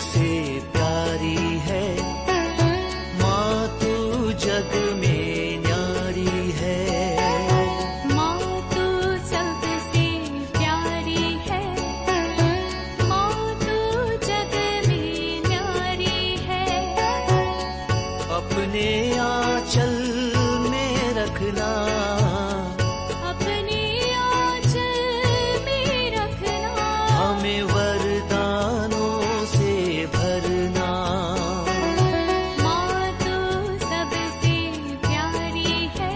सबसे प्यारी है, माँ तू जग में न्यारी है। माँ तू सबसे प्यारी है, माँ तू जग में न्यारी है। अपने आंचल में रखना, अपने आंचल में रखना। हमें वरदानों से भरना। माँ तू सबसे प्यारी है,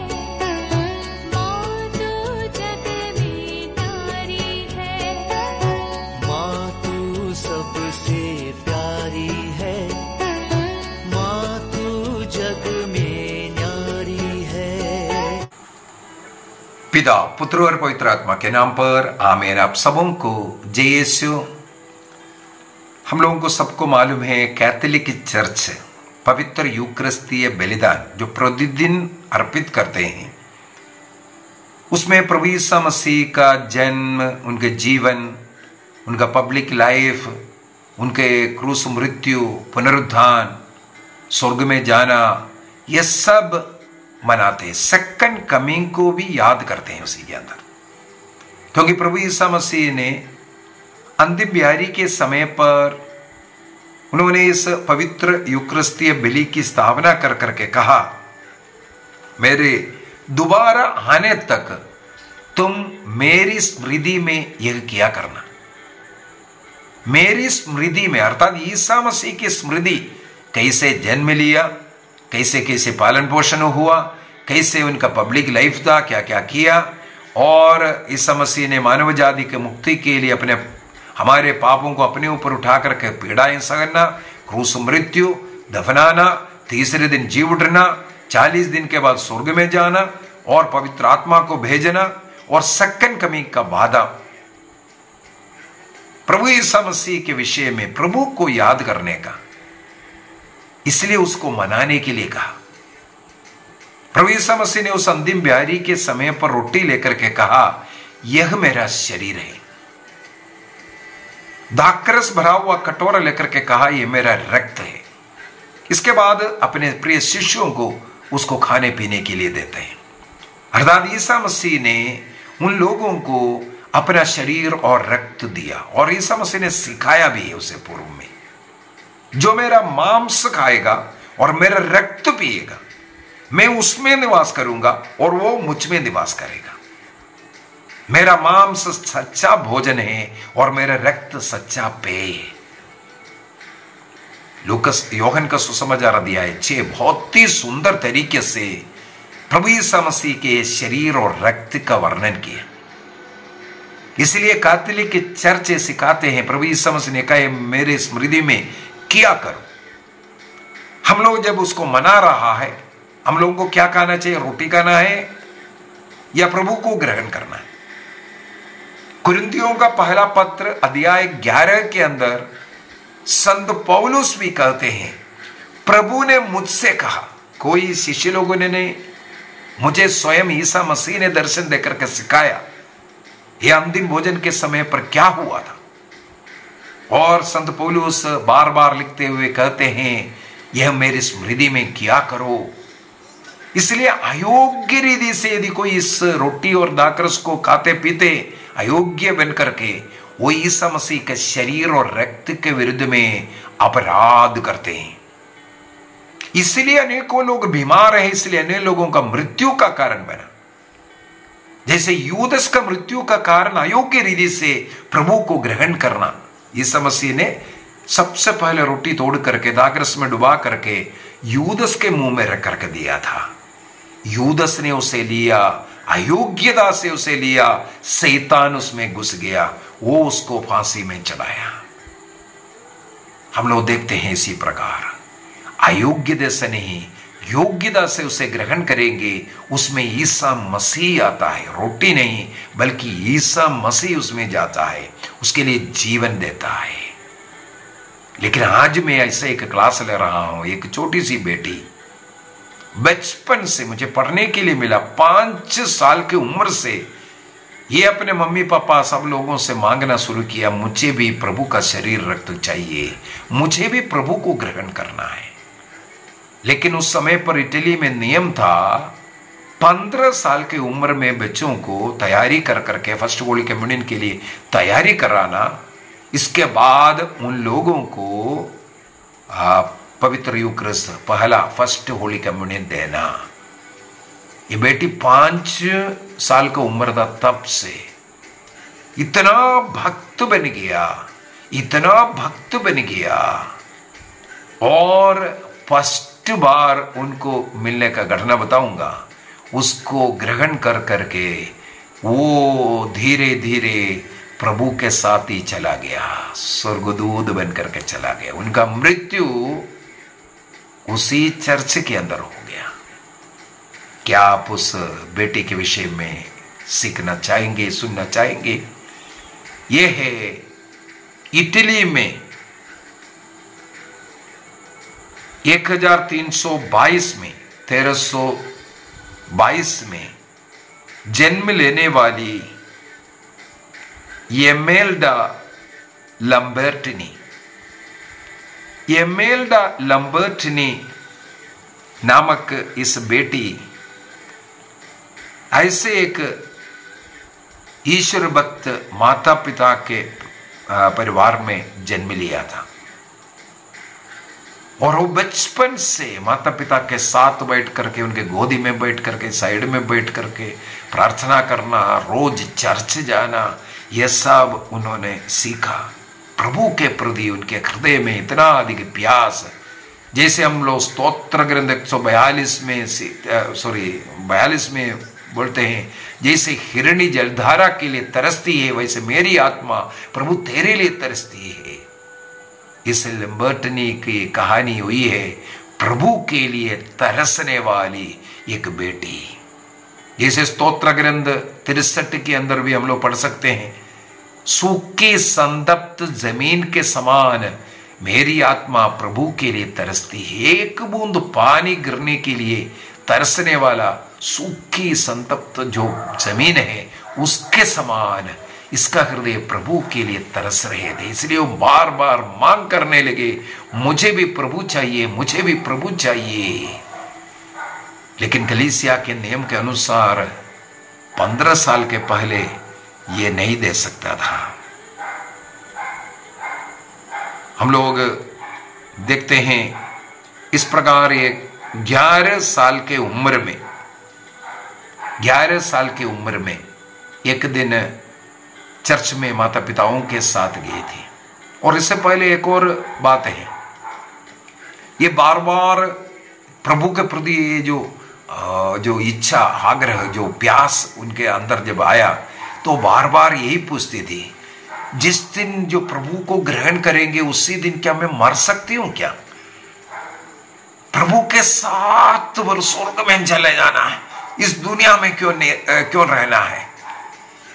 माँ तू जग में न्यारी है। माँ तू सबसे प्यारी है, माँ तू जग में न्यारी है। पिता, पुत्र और पवित्र आत्मा के नाम पर आमीन। आप सबों को जय यीशु। हम लोगों को सबको मालूम है कैथोलिक चर्च पवित्र यूकरिस्तीय बलिदान जो प्रतिदिन अर्पित करते हैं, उसमें प्रभु यीशु मसीह का जन्म, उनके जीवन, उनका पब्लिक लाइफ, उनके क्रूस मृत्यु, पुनरुत्थान, स्वर्ग में जाना, यह सब मनाते हैं। सेकंड कमिंग को भी याद करते हैं उसी के अंदर, क्योंकि प्रभु यीशु मसीह ने अंतिम बिहारी के समय पर उन्होंने इस पवित्र यूकरिस्तीय बलि की स्थापना कर करके कहा, मेरे दोबारा आने तक तुम मेरी स्मृति में यह किया करना। मेरी स्मृति में, अर्थात ईसा मसीह की स्मृति, कैसे जन्म लिया, कैसे कैसे पालन पोषण हुआ, कैसे उनका पब्लिक लाइफ था, क्या क्या किया, और ईसा मसीह ने मानव जाति के मुक्ति के लिए अपने हमारे पापों को अपने ऊपर उठा करके पीड़ाएं सहना, क्रूस मृत्यु, दफनाना, तीसरे दिन जी उठना, 40 दिन के बाद स्वर्ग में जाना और पवित्र आत्मा को भेजना, और सेकंड कमिंग का वादा प्रभु ईसा मसीह के विषय में प्रभु को याद करने का, इसलिए उसको मनाने के लिए कहा। प्रभु यीशु मसीह ने उस अंतिम बिहारी के समय पर रोटी लेकर के कहा, यह मेरा शरीर है। दाखरस भरा हुआ कटोरा लेकर के कहा, यह मेरा रक्त है। इसके बाद अपने प्रिय शिष्यों को उसको खाने पीने के लिए देते हैं। अर्थात ईसा मसीह ने उन लोगों को अपना शरीर और रक्त दिया, और ईसा मसीह ने सिखाया भी है उसे पूर्व में, जो मेरा मांस खाएगा और मेरा रक्त पिएगा, मैं उसमें निवास करूंगा और वो मुझ में निवास करेगा। मेरा मांस सच्चा भोजन है और मेरा रक्त सच्चा पेय है। लूकस योहन का सुसमाचार अध्याय 6 बहुत ही सुंदर तरीके से प्रभु यीशु मसीह के शरीर और रक्त का वर्णन किया। इसलिए कैथोलिक चर्च सिखाते हैं, प्रभु यीशु मसीह ने कहा, मेरे स्मृति में किया करो। हम लोग जब उसको मना रहा है, हम लोगों को क्या कहना चाहिए? रोटी खाना है या प्रभु को ग्रहण करना है? कुरिन्थियों का पहला पत्र अध्याय 11 के अंदर संत पौलुस भी कहते हैं, प्रभु ने मुझसे कहा, कोई शिष्य लोगों ने नहीं, मुझे स्वयं ईसा मसीह ने दर्शन देकर के सिखाया यह अंतिम भोजन के समय पर क्या हुआ था। और संत पौलुस बार बार लिखते हुए कहते हैं, यह मेरी स्मृति में किया करो। इसलिए अयोग्य रीति से यदि कोई इस रोटी और दाखरस को खाते पीते अयोग्य बन करके, वो ईसा मसीह के शरीर और रक्त के विरुद्ध में अपराध करते हैं। इसलिए अनेकों लोग बीमार हैं, इसलिए अनेक लोगों का मृत्यु का कारण बना। जैसे यूदस का मृत्यु का कारण अयोग्य रीति से प्रभु को ग्रहण करना। ईसा मसीह ने सबसे पहले रोटी तोड़ करके दाखरस में डुबा करके यूदस के मुंह में रख करके दिया था। यूदस ने उसे लिया, अयोग्यता से उसे लिया, शैतान उसमें घुस गया, वो उसको फांसी में चढ़ाया। हम लोग देखते हैं इसी प्रकार अयोग्यता से नहीं, योग्यता से उसे ग्रहण करेंगे, उसमें ईसा मसीह आता है। रोटी नहीं बल्कि ईसा मसीह उसमें जाता है, उसके लिए जीवन देता है। लेकिन आज मैं ऐसे एक क्लास ले रहा हूं, एक छोटी सी बेटी बचपन से मुझे पढ़ने के लिए मिला, 5 साल की उम्र से ये अपने मम्मी पापा सब लोगों से मांगना शुरू किया, मुझे भी प्रभु का शरीर रक्त चाहिए, मुझे भी प्रभु को ग्रहण करना है। लेकिन उस समय पर इटली में नियम था 15 साल की उम्र में बच्चों को तैयारी कर करके फर्स्ट होली कम्युनियन के लिए तैयारी कराना, इसके बाद उन लोगों को पवित्र यूक्रिस्ट पहला फर्स्ट होली कम्युनियन देना। ये बेटी 5 साल का उम्र था, तब से इतना भक्त बन गया, इतना भक्त बन गया। और फर्स्ट बार उनको मिलने का घटना बताऊंगा, उसको ग्रहण कर करके वो धीरे धीरे प्रभु के साथ ही चला गया, स्वर्गदूत बन करके चला गया। उनका मृत्यु उसी चर्च के अंदर हो गया। क्या आप उस बेटे के विषय में सीखना चाहेंगे, सुनना चाहेंगे? यह है इटली में 1322 में 1322 में जन्म लेने वाली एमेल्डा लंबर्टिनी। एमेल्डा लंबर्टिनी नामक इस बेटी ऐसे एक ईश्वर भक्त माता पिता के परिवार में जन्म लिया था, और वो बचपन से माता पिता के साथ बैठ करके, उनके गोदी में बैठ करके, साइड में बैठ करके प्रार्थना करना, रोज चर्च जाना, यह सब उन्होंने सीखा। प्रभु के प्रति उनके हृदय में इतना अधिक प्यास, जैसे हम लोग स्तोत्र ग्रंथ 142 में 42 में बोलते हैं, जैसे हिरणी जलधारा के लिए तरसती है, वैसे मेरी आत्मा प्रभु तेरे लिए तरसती है। इस लंबर्टिनी की कहानी हुई है प्रभु के लिए तरसने वाली एक बेटी। जैसे स्तोत्र ग्रंथ 63 के अंदर भी हम लोग पढ़ सकते हैं, सूखी संतप्त जमीन के समान मेरी आत्मा प्रभु के लिए तरसती है। एक बूंद पानी गिरने के लिए तरसने वाला सूखी संतप्त जो जमीन है, उसके समान इसका हृदय प्रभु के लिए तरस रहे थे। इसलिए वो बार बार मांग करने लगे, मुझे भी प्रभु चाहिए, मुझे भी प्रभु चाहिए। लेकिन कलीसिया के नियम के अनुसार 15 साल के पहले ये नहीं दे सकता था। हम लोग देखते हैं इस प्रकार ये 11 साल के उम्र में 11 साल की उम्र में एक दिन चर्च में माता पिताओं के साथ गए थे। और इससे पहले एक और बात है, ये बार बार प्रभु के प्रति जो इच्छा, आग्रह, जो प्यास उनके अंदर जब आया तो बार बार यही पूछती थी, जिस दिन जो प्रभु को ग्रहण करेंगे उसी दिन क्या मैं मर सकती हूं क्या? प्रभु के साथ स्वर्ग में चले जाना है, इस दुनिया में क्यों रहना है?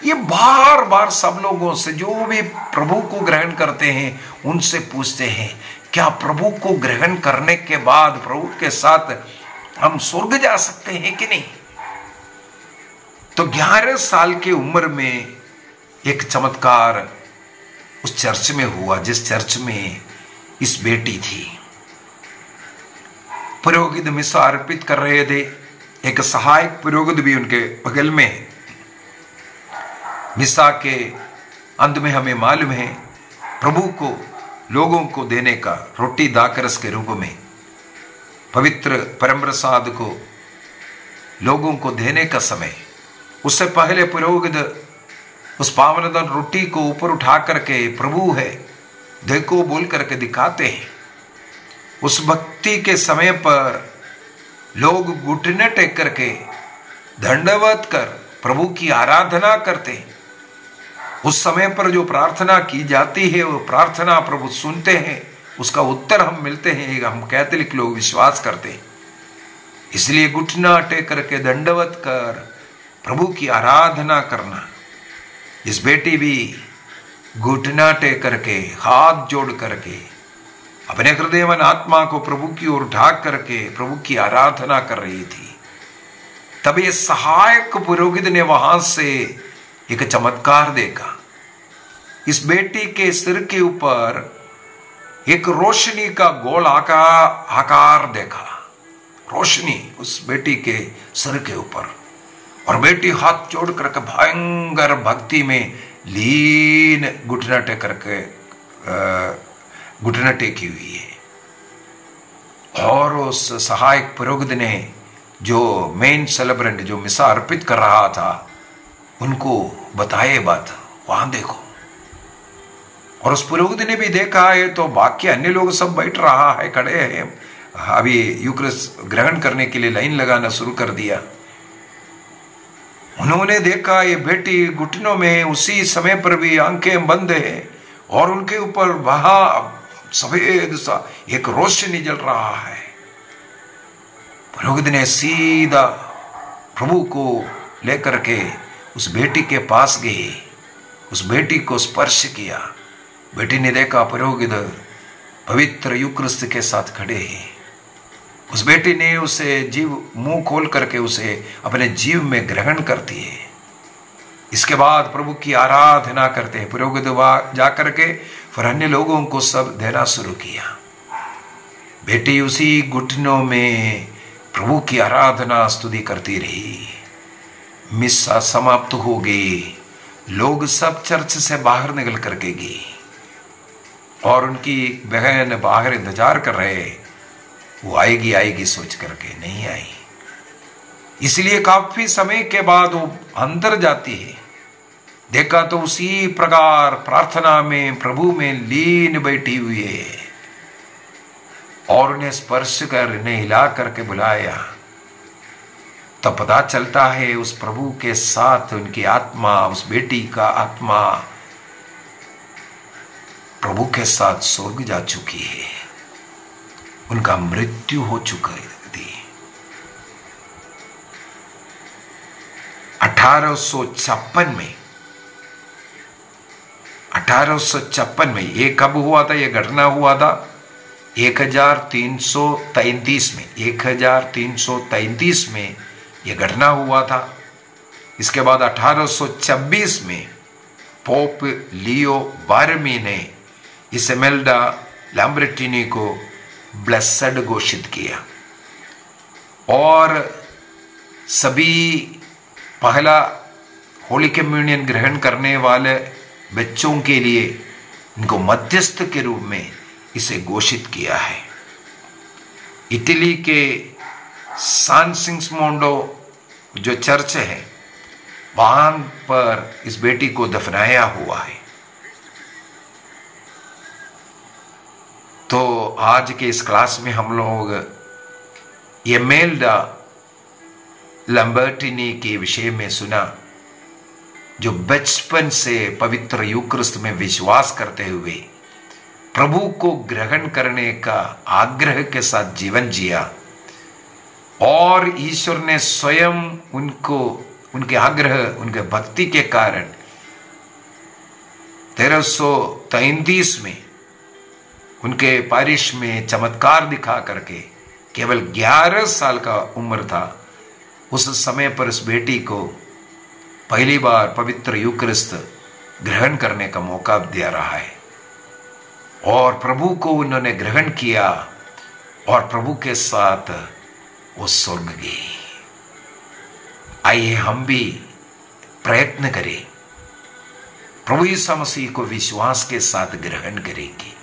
ये बार बार सब लोगों से, जो भी प्रभु को ग्रहण करते हैं उनसे पूछते हैं, क्या प्रभु को ग्रहण करने के बाद प्रभु के साथ हम स्वर्ग जा सकते हैं कि नहीं? तो 11 साल की उम्र में एक चमत्कार उस चर्च में हुआ, जिस चर्च में इस बेटी थी। पुरोहित मिसा अर्पित कर रहे थे, एक सहायक पुरोहित भी उनके बगल में है। मिसा के अंत में हमें मालूम है प्रभु को लोगों को देने का रोटी दाकरस के रूप में पवित्र परम प्रसाद को लोगों को देने का समय, उससे पहले पुरोहित उस पावनदान रोटी को ऊपर उठा करके प्रभु है देखो बोल करके दिखाते हैं। उस भक्ति के समय पर लोग घुटने टेक करके दंडवत कर प्रभु की आराधना करते हैं। उस समय पर जो प्रार्थना की जाती है वो प्रार्थना प्रभु सुनते हैं, उसका उत्तर हम मिलते हैं, हम कैथोलिक लोग विश्वास करते हैं। इसलिए घुटना टेक करके दंडवत कर प्रभु की आराधना करना। इस बेटी भी घुटना टेक करके, हाथ जोड़ करके, अपने हृदय मन आत्मा को प्रभु की ओर ढाक करके प्रभु की आराधना कर रही थी। तब ये सहायक पुरोहित ने वहां से एक चमत्कार देखा। इस बेटी के सिर के ऊपर एक रोशनी का गोल आकार देखा, रोशनी उस बेटी के सिर के ऊपर, और बेटी हाथ जोड़ करके भयंकर भक्ति में लीन घुटना टेकी हुई है। और उस सहायक पुरोहित ने, जो मेन सेलिब्रेंट, जो मिसा अर्पित कर रहा था, उनको बताए बात, वहां देखो। और उस पुरोहित ने भी देखा है, तो बाकी अन्य लोग सब बैठ रहा है, खड़े हैं, अभी यूक्रिस्ट ग्रहण करने के लिए लाइन लगाना शुरू कर दिया। उन्होंने देखा ये बेटी घुटनों में उसी समय पर भी आंखें बंद है, और उनके ऊपर वहां सफेद सा एक रोशनी जल रहा है। पुरोहित ने सीधा प्रभु को लेकर के उस बेटी के पास गए, उस बेटी को स्पर्श किया। बेटी ने देखा पुरोहित पवित्र यूक्रिस्ट के साथ खड़े हैं। उस बेटी ने उसे जीव मुंह खोल करके उसे अपने जीव में ग्रहण करती है। इसके बाद प्रभु की आराधना करते हैं। पुरोहित जाकर के फिर अन्य लोगों को सब देना शुरू किया। बेटी उसी घुटनों में प्रभु की आराधना स्तुति करती रही। मिस्सा समाप्त हो गई, लोग सब चर्च से बाहर निकल करके गए, और उनकी बहन बाहर इंतजार कर रहे, वो आएगी सोच करके नहीं आई। इसलिए काफी समय के बाद वो अंदर जाती है, देखा तो उसी प्रकार प्रार्थना में प्रभु में लीन बैठी हुई है, और उन्हें स्पर्श कर इन्हें हिला करके बुलाया। तब पता चलता है उस प्रभु के साथ उनकी आत्मा, उस बेटी का आत्मा प्रभु के साथ स्वर्ग जा चुकी है, उनका मृत्यु हो चुका थी। 1856 में ये कब हुआ था? ये घटना हुआ था 1333 में। 1333 में ये घटना हुआ था। इसके बाद 1826 में पोप लियो 12वीं ने इसेमेल्डा लैम्ब्रेटिनी को ब्लेस्ड घोषित किया, और सभी पहला होली कम्युनियन ग्रहण करने वाले बच्चों के लिए इनको मध्यस्थ के रूप में इसे घोषित किया है। इटली के सान सिग्मोंडो जो चर्च है, वहां पर इस बेटी को दफनाया हुआ है। तो आज के इस क्लास में हम लोग इसेमेल्डा लैम्बर्टिनी के विषय में सुना, जो बचपन से पवित्र यूक्रिस्ट में विश्वास करते हुए प्रभु को ग्रहण करने का आग्रह के साथ जीवन जिया, और ईश्वर ने स्वयं उनको, उनके आग्रह, उनके भक्ति के कारण 1333 में उनके पारिश में चमत्कार दिखा करके, केवल 11 साल का उम्र था, उस समय पर इस बेटी को पहली बार पवित्र यूक्रिस्ट ग्रहण करने का मौका दिया रहा है, और प्रभु को उन्होंने ग्रहण किया, और प्रभु के साथ वो स्वर्ग गई। आइए हम भी प्रयत्न करें, प्रभु यीशु मसीह को विश्वास के साथ ग्रहण करेंगे।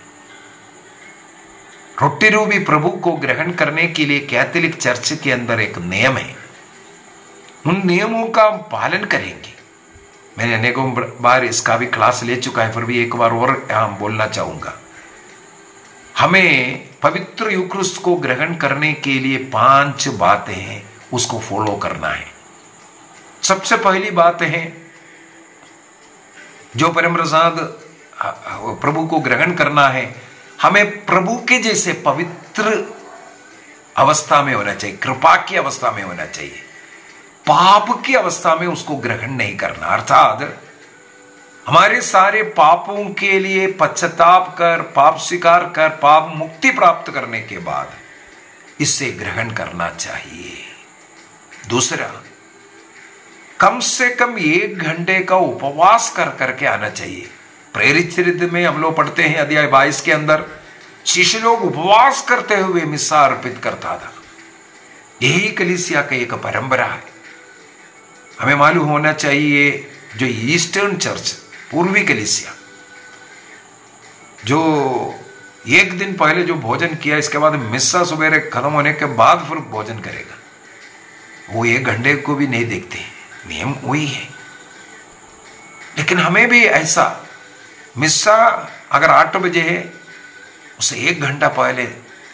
रोटी रूपी प्रभु को ग्रहण करने के लिए कैथोलिक चर्च के अंदर एक नियम है, उन नियमों का पालन करेंगे। मैंने अनेकों बार इसका भी क्लास ले चुका है, फिर भी एक बार और यहाँ बोलना चाहूंगा। हमें पवित्र यूक्रिस्ट को ग्रहण करने के लिए 5 बातें हैं, उसको फॉलो करना है। सबसे पहली बात है, जो परम प्रसाद प्रभु को ग्रहण करना है, हमें प्रभु के जैसे पवित्र अवस्था में होना चाहिए, कृपा की अवस्था में होना चाहिए। पाप की अवस्था में उसको ग्रहण नहीं करना, अर्थात हमारे सारे पापों के लिए पश्चाताप कर, पाप स्वीकार कर, पाप मुक्ति प्राप्त करने के बाद इसे ग्रहण करना चाहिए। दूसरा, कम से कम 1 घंटे का उपवास कर करके आना चाहिए। प्रेरित चरित्र में हम लोग पढ़ते हैं अध्याय 22 के अंदर, शिष्य लोग उपवास करते हुए मिस्सा अर्पित करता था। यही कलीसिया का एक परंपरा है। हमें मालूम होना चाहिए जो ईस्टर्न चर्च, पूर्वी कलीसिया, जो 1 दिन पहले जो भोजन किया, इसके बाद मिस्सा सवेरे खत्म होने के बाद फिर भोजन करेगा, वो 1 घंटे को भी नहीं देखते। नियम वही है। लेकिन हमें भी ऐसा, मिस्सा अगर 8 बजे है, उसे 1 घंटा पहले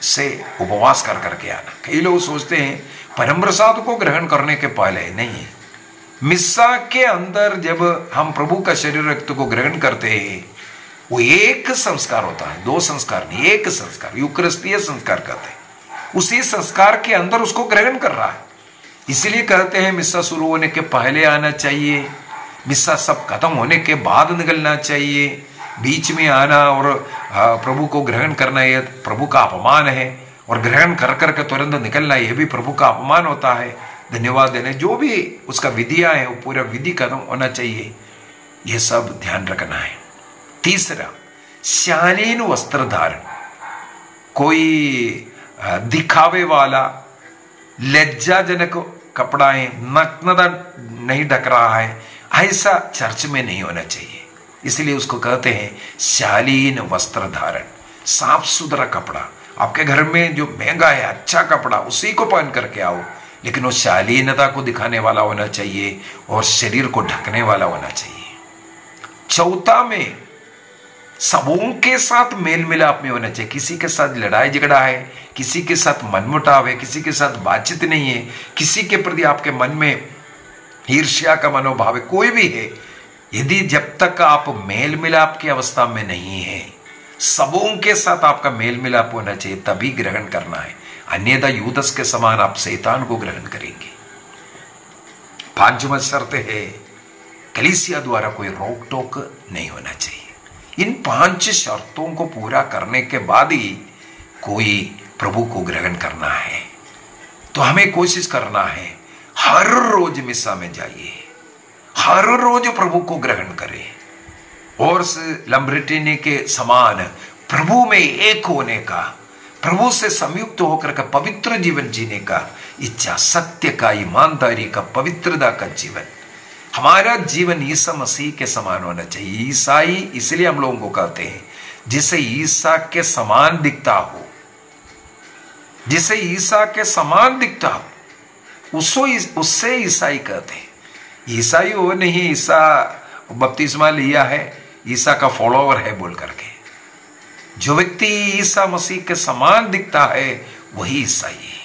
से उपवास कर करके आना। कई लोग सोचते हैं परम प्रसाद को ग्रहण करने के पहले, नहीं। मिस्सा के अंदर जब हम प्रभु का शरीर रक्त को ग्रहण करते हैं, वो एक संस्कार होता है, 2 संस्कार नहीं, एक संस्कार, यूकरिस्तीय संस्कार कहते हैं। उसी संस्कार के अंदर उसको ग्रहण कर रहा है। इसलिए कहते हैं मिस्सा शुरू होने के पहले आना चाहिए, मिस्सा सब खत्म होने के बाद निकलना चाहिए। बीच में आना और प्रभु को ग्रहण करना, यह प्रभु का अपमान है, और ग्रहण कर करके तुरंत निकलना, यह भी प्रभु का अपमान होता है। धन्यवाद देने जो भी उसका विधियां है, वो पूरा विधि खत्म होना चाहिए। यह सब ध्यान रखना है। तीसरा, शालीन वस्त्र धारण। कोई दिखावे वाला, लज्जाजनक कपड़ा है, नग्नता नहीं ढक रहा है, ऐसा चर्च में नहीं होना चाहिए। इसलिए उसको कहते हैं शालीन वस्त्र धारण। साफ सुथरा कपड़ा, आपके घर में जो महंगा है, अच्छा कपड़ा, उसी को पहन करके आओ, लेकिन वो शालीनता को दिखाने वाला होना चाहिए और शरीर को ढकने वाला होना चाहिए। चौथा में सबों के साथ मेल मिलाप में होना चाहिए। किसी के साथ लड़ाई झगड़ा है, किसी के साथ मनमुटाव है, किसी के साथ बातचीत नहीं है, किसी के प्रति आपके मन में ईर्ष्या का मनोभाव है, कोई भी है, यदि जब तक आप मेल मिलाप की अवस्था में नहीं है, सबों के साथ आपका मेल मिलाप होना चाहिए, तभी ग्रहण करना है। अन्यथा यूदस के समान आप शैतान को ग्रहण करेंगे। 5वां शर्त है, कलीसिया द्वारा कोई रोक टोक नहीं होना चाहिए। इन 5 शर्तों को पूरा करने के बाद ही कोई प्रभु को ग्रहण करना है। तो हमें कोशिश करना है, हर रोज मिस्सा में जाइए, हर रोज प्रभु को ग्रहण करें, और लम्ब्रेटिनी के समान प्रभु में एक होने का, प्रभु से संयुक्त होकर का पवित्र जीवन जीने का इच्छा, सत्य का, ईमानदारी का, पवित्रता का जीवन। हमारा जीवन ईसा मसीह के समान होना चाहिए। ईसाई इसलिए हम लोगों को कहते हैं, जिसे ईसा के समान दिखता हो, जिसे ईसा के समान दिखता हो, उससे ईसाई कहते हैं। ईसाई वो नहीं ईसा बपतिस्मा लिया है, ईसा का फॉलोवर है बोल करके। जो व्यक्ति ईसा मसीह के समान दिखता है वही ईसाई है।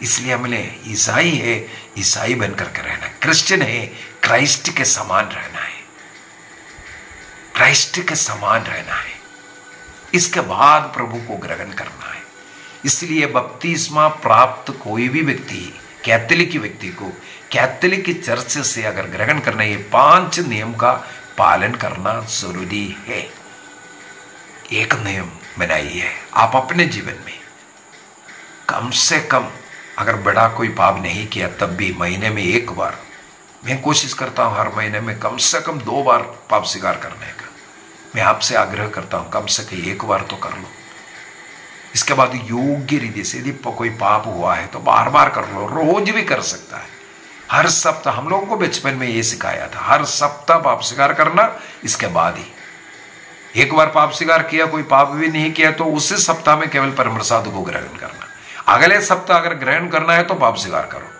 इसलिए हमने ईसाई है, ईसाई बनकर के रहना। क्रिश्चियन है, क्राइस्ट के समान रहना है, क्राइस्ट के समान रहना है। इसके बाद प्रभु को ग्रहण करना है। इसलिए बपतिस्मा प्राप्त कोई भी व्यक्ति, कैथोलिक व्यक्ति को कैथोलिक चर्च से अगर ग्रहण करना, ये 5 नियम का पालन करना जरूरी है। एक नियम बनाइए आप अपने जीवन में, कम से कम अगर बड़ा कोई पाप नहीं किया तब भी महीने में 1 बार, मैं कोशिश करता हूं हर महीने में कम से कम 2 बार पाप स्वीकार करने का। मैं आपसे आग्रह करता हूं कम से कम 1 बार तो कर लो। इसके बाद योग्य रीति से यदि कोई पाप हुआ है तो बार बार कर लो, रोज भी कर सकता है। हर सप्ताह, हम लोगों को बचपन में ये सिखाया था, हर सप्ताह पाप स्वीकार करना। इसके बाद ही 1 बार पाप स्वीकार किया, कोई पाप भी नहीं किया, तो उसी सप्ताह में केवल परम प्रसाद को ग्रहण करना। अगले सप्ताह अगर ग्रहण करना है तो पाप स्वीकार करो।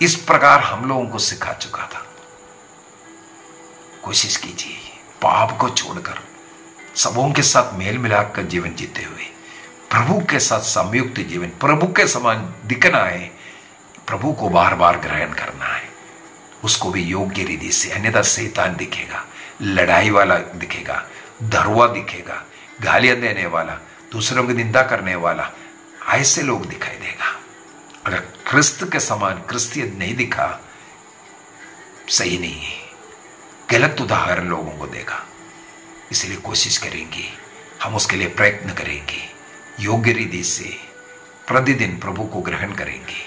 इस प्रकार हम लोगों को सिखा चुका था। कोशिश कीजिए पाप को छोड़कर सबों के साथ मेल मिलाप कर जीवन जीते हुए प्रभु के साथ संयुक्त जीवन, प्रभु के समान दिखना है, प्रभु को बार बार ग्रहण करना है, उसको भी योग्य रीति से। अन्यथा शैतान दिखेगा, लड़ाई वाला दिखेगा, धरुआ दिखेगा, गालियां देने वाला, दूसरों की निंदा करने वाला, ऐसे लोग दिखाई देगा। अगर क्रिस्त के समान क्रिस्तियन नहीं दिखा, सही नहीं है, गलत उदाहरण लोगों को देगा। इसलिए कोशिश करेंगे, हम उसके लिए प्रयत्न करेंगे, योग्य रीति से प्रतिदिन प्रभु को ग्रहण करेंगे।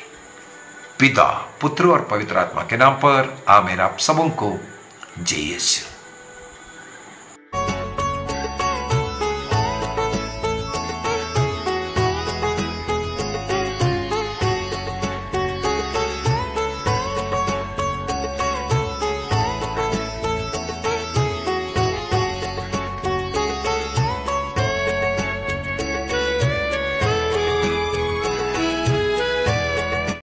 पिता, पुत्र और पवित्र आत्मा के नाम पर आमीन। आप सबों को जय यीशु।